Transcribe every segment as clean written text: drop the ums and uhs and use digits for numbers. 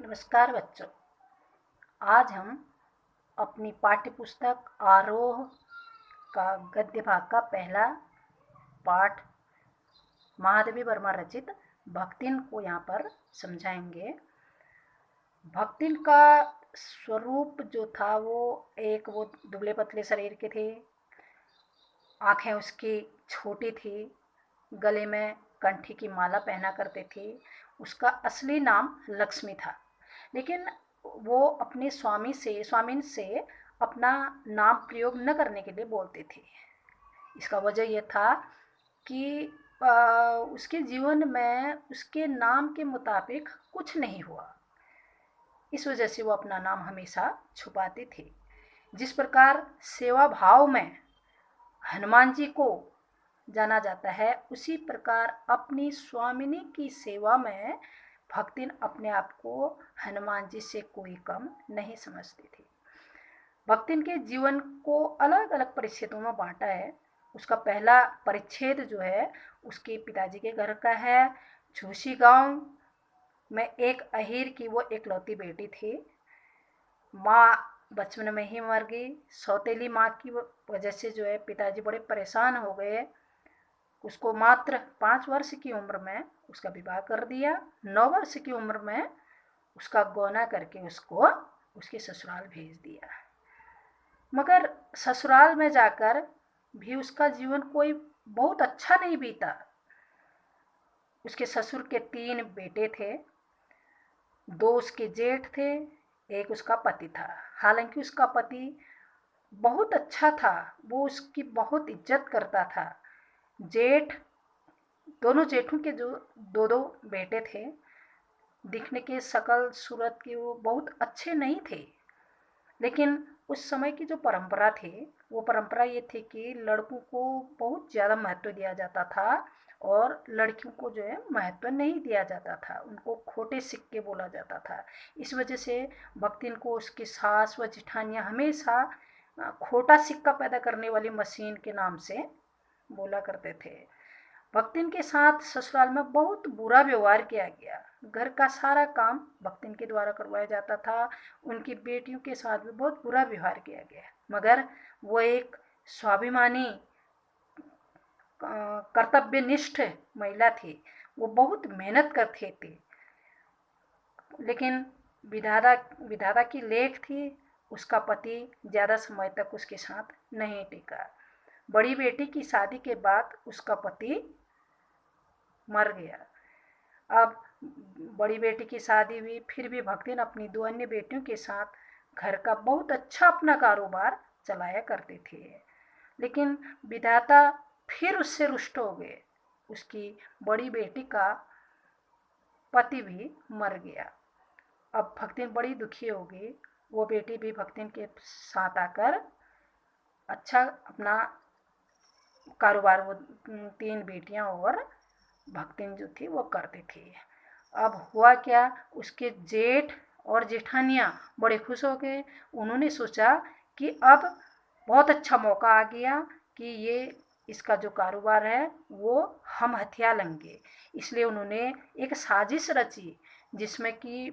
नमस्कार बच्चों। आज हम अपनी पाठ्य पुस्तक आरोह का गद्य भाग का पहला पाठ महादेवी वर्मा रचित भक्तिन को यहाँ पर समझाएंगे। भक्तिन का स्वरूप जो था वो दुबले पतले शरीर के थे, आंखें उसकी छोटी थी, गले में कंठी की माला पहना करते थे। उसका असली नाम लक्ष्मी था, लेकिन वो अपने स्वामीन से अपना नाम प्रयोग न करने के लिए बोलते थे। इसका वजह यह था कि उसके जीवन में उसके नाम के मुताबिक कुछ नहीं हुआ। इस वजह से वो अपना नाम हमेशा छुपाते थे। जिस प्रकार सेवा भाव में हनुमान जी को जाना जाता है, उसी प्रकार अपनी स्वामिनी की सेवा में भक्तिन अपने आप को हनुमान जी से कोई कम नहीं समझती थी। भक्तिन के जीवन को अलग अलग परिच्छेदों में बांटा है। उसका पहला परिच्छेद जो है उसके पिताजी के घर का है। झूसी गांव में एक अहीर की वो एकलौती बेटी थी। माँ बचपन में ही मर गई। सौतेली माँ की वजह से जो है पिताजी बड़े परेशान हो गए। उसको मात्र 5 वर्ष की उम्र में उसका विवाह कर दिया। 9 वर्ष की उम्र में उसका गौना करके उसको उसके ससुराल भेज दिया। मगर ससुराल में जाकर भी उसका जीवन कोई बहुत अच्छा नहीं बीता। उसके ससुर के 3 बेटे थे, 2 उसके जेठ थे, एक उसका पति था। हालांकि उसका पति बहुत अच्छा था, वो उसकी बहुत इज्जत करता था। दोनों जेठों के जो 2 बेटे थे, दिखने के शकल सूरत के वो बहुत अच्छे नहीं थे। लेकिन उस समय की जो परंपरा थी, वो परंपरा ये थी कि लड़कों को बहुत ज़्यादा महत्व दिया जाता था और लड़कियों को जो है महत्व नहीं दिया जाता था। उनको खोटे सिक्के बोला जाता था। इस वजह से भक्तिन को उसकी सास व जिठानियाँ हमेशा खोटा सिक्का पैदा करने वाली मशीन के नाम से बोला करते थे। भक्तिन के साथ ससुराल में बहुत बुरा व्यवहार किया गया। घर का सारा काम भक्तिन के द्वारा करवाया जाता था। उनकी बेटियों के साथ भी बहुत बुरा व्यवहार किया गया। मगर वो एक स्वाभिमानी कर्तव्यनिष्ठ महिला थी। वो बहुत मेहनत करते थे। लेकिन विधाता की लेख थी, उसका पति ज़्यादा समय तक उसके साथ नहीं टिका। बड़ी बेटी की शादी के बाद उसका पति मर गया। अब बड़ी बेटी की शादी हुई, फिर भी भक्तिन अपनी 2 अन्य बेटियों के साथ घर का बहुत अच्छा अपना कारोबार चलाया करते थे। लेकिन विधाता फिर उससे रुष्ट हो गए। उसकी बड़ी बेटी का पति भी मर गया। अब भक्तिन बड़ी दुखी हो गई। वो बेटी भी भक्तिन के साथ आकर अच्छा अपना कारोबार, वो 3 बेटियां और भक्तिन जो थी वो करती थी। अब हुआ क्या, उसके जेठ और जेठानियाँ बड़े खुश हो गए। उन्होंने सोचा कि अब बहुत अच्छा मौका आ गया कि ये इसका जो कारोबार है वो हम हथिया लेंगे। इसलिए उन्होंने एक साजिश रची, जिसमें कि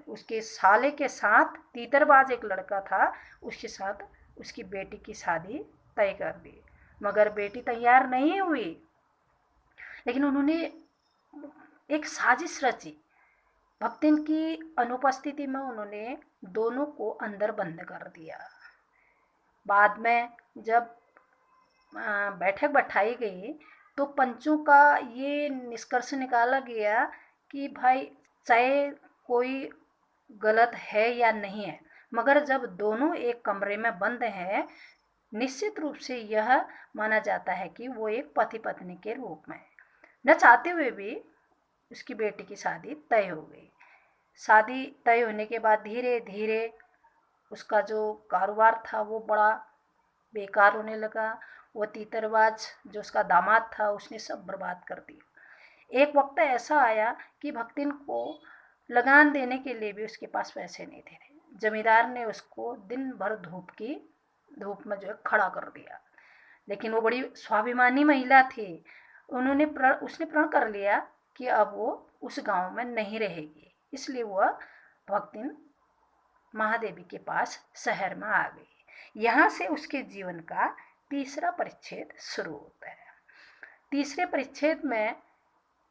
उसके साले के साथ तीतरबाज एक लड़का था, उसके साथ उसकी बेटी की शादी तय कर दी। मगर बेटी तैयार नहीं हुई। लेकिन उन्होंने एक साजिश रची। भक्तिन की अनुपस्थिति में उन्होंने दोनों को अंदर बंद कर दिया। बाद में जब बैठक बैठाई गई तो पंचों का ये निष्कर्ष निकाला गया कि भाई चाहे कोई गलत है या नहीं है, मगर जब दोनों एक कमरे में बंद हैं, निश्चित रूप से यह माना जाता है कि वो एक पति पत्नी के रूप में, न चाहते हुए भी उसकी बेटी की शादी तय हो गई। शादी तय होने के बाद धीरे धीरे उसका जो कारोबार था वो बड़ा बेकार होने लगा। वो तीतरबाज जो उसका दामाद था, उसने सब बर्बाद कर दिया। एक वक्त ऐसा आया कि भक्तिन को लगान देने के लिए भी उसके पास पैसे नहीं थे। जमींदार ने उसको दिन भर धूप में जो है खड़ा कर दिया। लेकिन वो बड़ी स्वाभिमानी महिला थी। उसने प्रण कर लिया कि अब वो उस गांव में नहीं रहेगी। इसलिए वह भक्तिन महादेवी के पास शहर में आ गई। यहाँ से उसके जीवन का तीसरा परिच्छेद शुरू होता है। तीसरे परिच्छेद में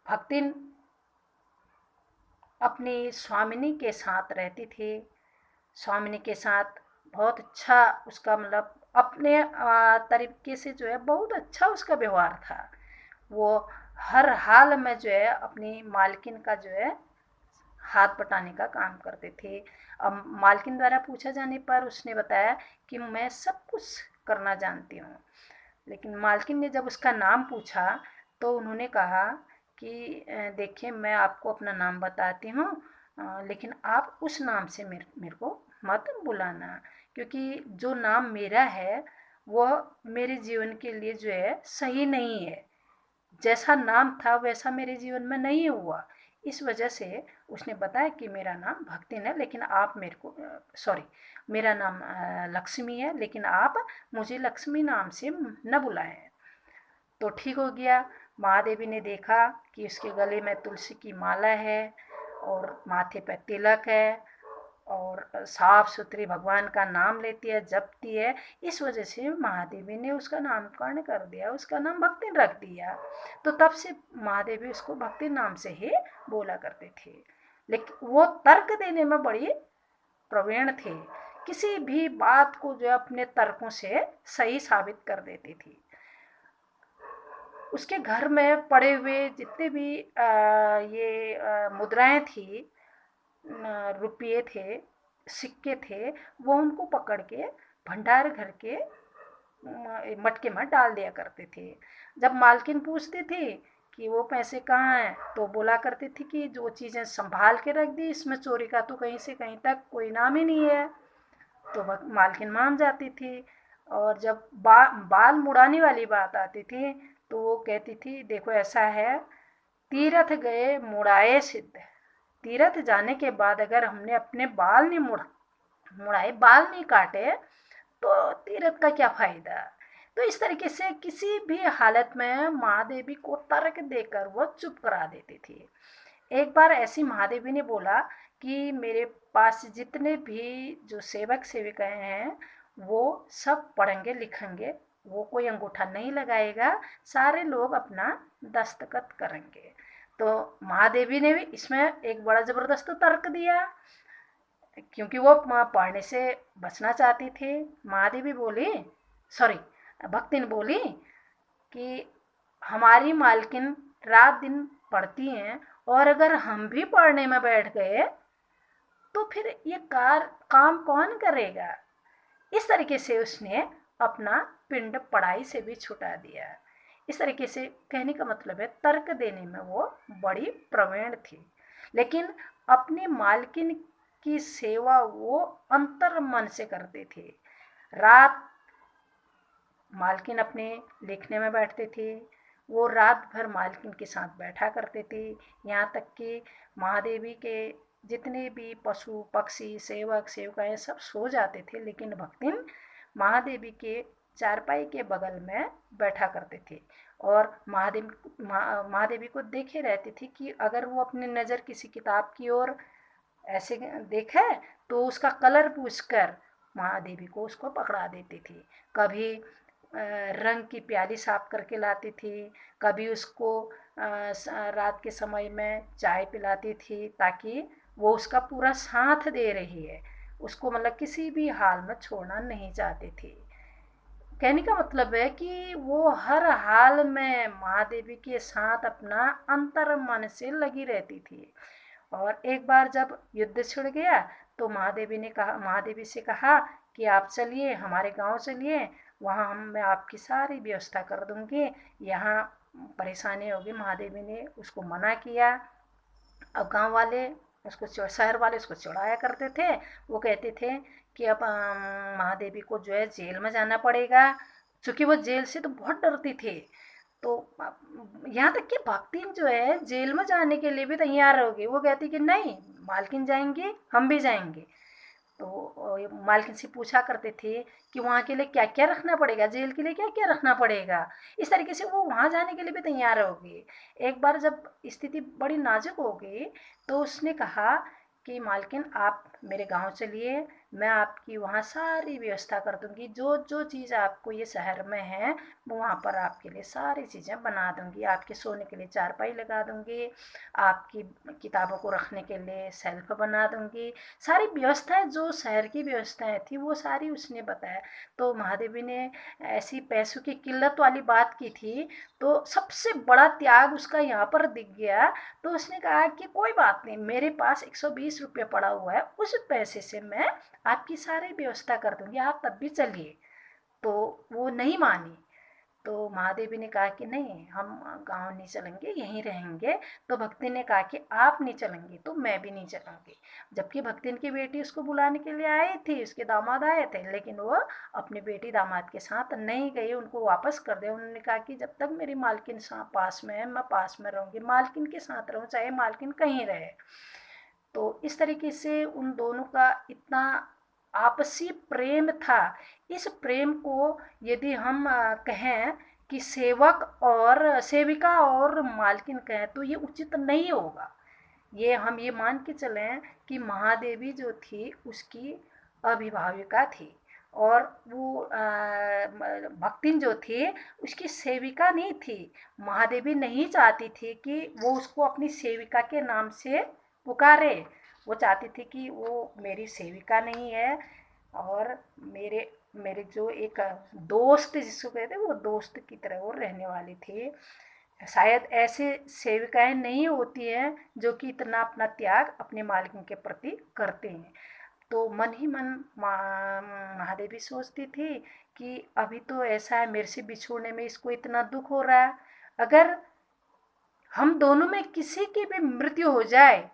भक्तिन अपनी स्वामिनी के साथ रहती थी। स्वामिनी के साथ बहुत अच्छा उसका मतलब अपने तरीके से जो है बहुत अच्छा उसका व्यवहार था। वो हर हाल में जो है अपनी मालकिन का जो है हाथ बटाने का काम करते थे। अब मालकिन द्वारा पूछा जाने पर उसने बताया कि मैं सब कुछ करना जानती हूँ। लेकिन मालकिन ने जब उसका नाम पूछा तो उन्होंने कहा कि देखिए मैं आपको अपना नाम बताती हूँ, लेकिन आप उस नाम से मेरे को मत बुलाना, क्योंकि जो नाम मेरा है वह मेरे जीवन के लिए जो है सही नहीं है। जैसा नाम था वैसा मेरे जीवन में नहीं हुआ। इस वजह से उसने बताया कि मेरा नाम भक्तिन है, लेकिन आप मेरे को सॉरी मेरा नाम लक्ष्मी है, लेकिन आप मुझे लक्ष्मी नाम से न बुलाएं। तो ठीक हो गया। महादेवी ने देखा कि उसके गले में तुलसी की माला है और माथे पर तिलक है और साफ सुथरी भगवान का नाम लेती है, जपती है। इस वजह से महादेवी ने उसका नामकरण कर दिया, उसका नाम भक्तिन रख दिया। तो तब से महादेवी उसको भक्तिन नाम से ही बोला करते थे। लेकिन वो तर्क देने में बड़ी प्रवीण थे। किसी भी बात को जो अपने तर्कों से सही साबित कर देती थी। उसके घर में पड़े हुए जितने भी ये मुद्राएं थी, रुपये थे, सिक्के थे, वो उनको पकड़ के भंडार घर के मटके में डाल दिया करते थे। जब मालकिन पूछती थी कि वो पैसे कहाँ हैं, तो बोला करती थी कि जो चीज़ें संभाल के रख दी, इसमें चोरी का तो कहीं से कहीं तक कोई नाम ही नहीं है। तो मालकिन मान जाती थी। और जब बाल मुड़ाने वाली बात आती थी तो वो कहती थी देखो ऐसा है, तीर्थ गए मुड़ाए सिद्ध। तीर्थ जाने के बाद अगर हमने अपने बाल नहीं मुड़ाए, बाल नहीं काटे, तो तीर्थ का क्या फायदा। तो इस तरीके से किसी भी हालत में महादेवी को तर्क देकर वो चुप करा देती थी। एक बार ऐसी महादेवी ने बोला कि मेरे पास जितने भी जो सेवक सेविकाएं हैं वो सब पढ़ेंगे लिखेंगे, वो कोई अंगूठा नहीं लगाएगा, सारे लोग अपना दस्तखत करेंगे। तो महादेवी ने भी इसमें एक बड़ा ज़बरदस्त तर्क दिया, क्योंकि वो पढ़ने से बचना चाहती थी। महादेवी बोली, सॉरी भक्तिन बोली कि हमारी मालकिन रात दिन पढ़ती हैं और अगर हम भी पढ़ने में बैठ गए तो फिर ये काम कौन करेगा। इस तरीके से उसने अपना पिंड पढ़ाई से भी छुटा दिया। इस तरीके से कहने का मतलब है तर्क देने में वो बड़ी प्रवीण थी, लेकिन अपनी मालकिन की सेवा वो अंतर मन से करते थे। रात मालकिन अपने लिखने में बैठते थे, वो रात भर मालकिन के साथ बैठा करते थे। यहाँ तक कि महादेवी के जितने भी पशु पक्षी सेवक सेविकाएं सब सो जाते थे, लेकिन भक्तिन महादेवी के चारपाई के बगल में बैठा करते थे और महादेवी को देखे रहती थी कि अगर वो अपनी नज़र किसी किताब की ओर ऐसे देखे तो उसका कलर पूछकर महादेवी को उसको पकड़ा देती थी। कभी रंग की प्याली साफ करके लाती थी, कभी उसको रात के समय में चाय पिलाती थी, ताकि वो उसका पूरा साथ दे रही है, उसको मतलब किसी भी हाल में छोड़ना नहीं चाहती थी। कहने का मतलब है कि वो हर हाल में महादेवी के साथ अपना अंतर मन से लगी रहती थी। और एक बार जब युद्ध छिड़ गया तो महादेवी से कहा कि आप चलिए हमारे गांव चलिए, वहाँ मैं आपकी सारी व्यवस्था कर दूंगी, यहाँ परेशानी होगी। महादेवी ने उसको मना किया। अब गांव वाले उसको शहर वाले उसको चिढ़ाया करते थे। वो कहते थे कि अब महादेवी को जो है जेल में जाना पड़ेगा, क्योंकि वो जेल से तो बहुत डरती थी। तो यहाँ तक कि भक्तिन जो है जेल में जाने के लिए भी तैयार हो गई। वो कहती कि नहीं, मालकिन जाएंगे हम भी जाएंगे। तो मालकिन से पूछा करते थे कि वहाँ के लिए क्या क्या रखना पड़ेगा, जेल के लिए क्या क्या रखना पड़ेगा। इस तरीके से वो वहाँ जाने के लिए भी तैयार हो गई। एक बार जब स्थिति बड़ी नाजुक हो गई तो उसने कहा कि मालकिन आप मेरे गांव चलिए, मैं आपकी वहाँ सारी व्यवस्था कर दूंगी, जो जो चीज़ आपको ये शहर में है वो वहाँ पर आपके लिए सारी चीज़ें बना दूंगी, आपके सोने के लिए चारपाई लगा दूंगी, आपकी किताबों को रखने के लिए शेल्फ बना दूंगी, सारी व्यवस्थाएं जो शहर की व्यवस्थाएं थी वो सारी उसने बताया। तो महादेवी ने ऐसी पैसों की किल्लत वाली बात की थी, तो सबसे बड़ा त्याग उसका यहाँ पर दिख गया। तो उसने कहा कि कोई बात नहीं, मेरे पास 120 रुपये पड़ा हुआ है, उस पैसे से मैं आपकी सारी व्यवस्था कर दूंगी, आप तब भी चलिए। तो वो नहीं मानी। तो महादेवी ने कहा कि नहीं, हम गांव नहीं चलेंगे, यहीं रहेंगे। तो भक्तिन ने कहा कि आप नहीं चलेंगे तो मैं भी नहीं चलूंगी। जबकि भक्तिन की बेटी उसको बुलाने के लिए आई थी, उसके दामाद आए थे, लेकिन वो अपनी बेटी दामाद के साथ नहीं गई, उनको वापस कर दिया। उन्होंने कहा कि जब तक मेरी मालकिन पास में है मैं पास में रहूंगी, मालकिन के साथ रहूँ चाहे मालकिन कहीं रहे। तो इस तरीके से उन दोनों का इतना आपसी प्रेम था। इस प्रेम को यदि हम कहें कि सेवक और सेविका और मालकिन कहें तो ये उचित नहीं होगा। ये हम ये मान के चलें कि महादेवी जो थी उसकी अभिभाविका थी, और वो भक्तिन जो थी उसकी सेविका नहीं थी। महादेवी नहीं चाहती थी कि वो उसको अपनी सेविका के नाम से पुकारे, वो चाहती थी कि वो मेरी सेविका नहीं है, और मेरे मेरे जो एक दोस्त जिसको कहते हैं वो दोस्त की तरह वो रहने वाली थी। शायद ऐसे सेविकाएं नहीं होती हैं जो कि इतना अपना त्याग अपने मालिक के प्रति करते हैं। तो मन ही मन महादेवी सोचती थी कि अभी तो ऐसा है, मेरे से बिछोड़ने में इसको इतना दुख हो रहा है, अगर हम दोनों में किसी की भी मृत्यु हो जाए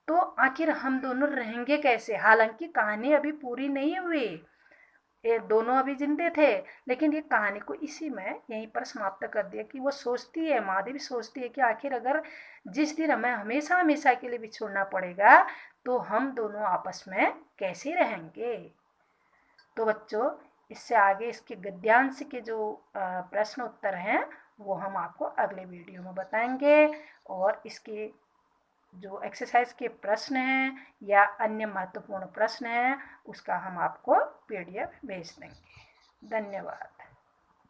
तो आखिर हम दोनों रहेंगे कैसे। हालांकि कहानी अभी पूरी नहीं हुई, ये दोनों अभी जिंदे थे, लेकिन ये कहानी को इसी में यहीं पर समाप्त कर दिया कि वो सोचती है, महादेवी सोचती है कि आखिर अगर जिस दिन हमें हमेशा हमेशा के लिए बिछोड़ना पड़ेगा तो हम दोनों आपस में कैसे रहेंगे। तो बच्चों, इससे आगे इसके गद्यांश के जो प्रश्न उत्तर हैं वो हम आपको अगले वीडियो में बताएंगे, और इसके जो एक्सरसाइज के प्रश्न हैं या अन्य महत्वपूर्ण प्रश्न हैं उसका हम आपको PDF भेज देंगे। धन्यवाद।